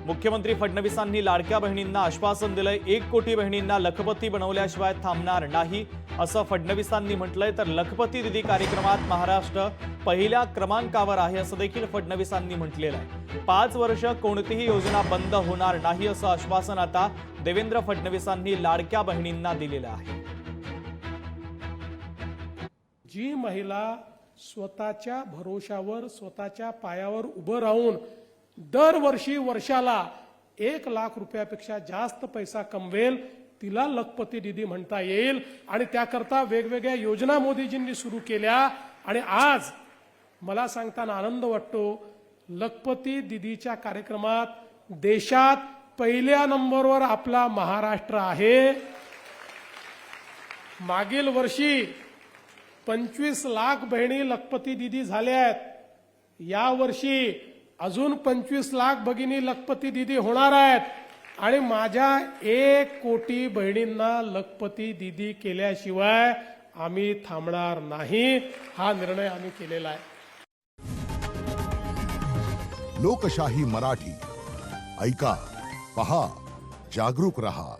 मुख्यमंत्री फडणवीसांनी लाडक्या बहिणींना आश्वासन दिलंय, 1 कोटी बहिणींना लखपती बनवल्याशिवाय थांबणार नाही असं फडणवीसांनी म्हटलंय। तर लखपती दीदी कार्यक्रमात महाराष्ट्र पहिल्या क्रमांकावर आहे असं देखील फडणवीसांनी म्हटलेलं आहे। 5 वर्ष कोणतीही योजना बंद होणार नाही असं आश्वासन आता देवेंद्र फडणवीसांनी लाडक्या बहिणींना दिलेलं आहे। जी महिला स्वतःच्या भरोशावर स्वतःच्या पायावर उभं राहून दरवर्षी वर्षाला 1 लाख रुपयापेक्षा जास्त पैसा कमवेल तिला लखपती दीदी म्हणता येईल। आणि त्याकरता वेगवेगळ्या योजना मोदीजींनी सुरू केल्या आणि आज मला सांगताना आनंद वाटतो, लखपती दीदीच्या कार्यक्रमात देशात पहिल्या नंबरवर आपला महाराष्ट्र आहे। मागील वर्षी 25 लाख बहिणी लखपती दीदी झाल्या आहेत। या वर्षी अजून 25 लाख भगिनी लखपती दीदी होणार आहेत आणि माझ्या 1 कोटी बहिणींना लखपती दीदी केल्याशिवाय आम्ही थांबणार नाही, हा निर्णय आम्ही केलेला आहे। लोकशाही मराठी ऐका, पहा, जागरूक रहा।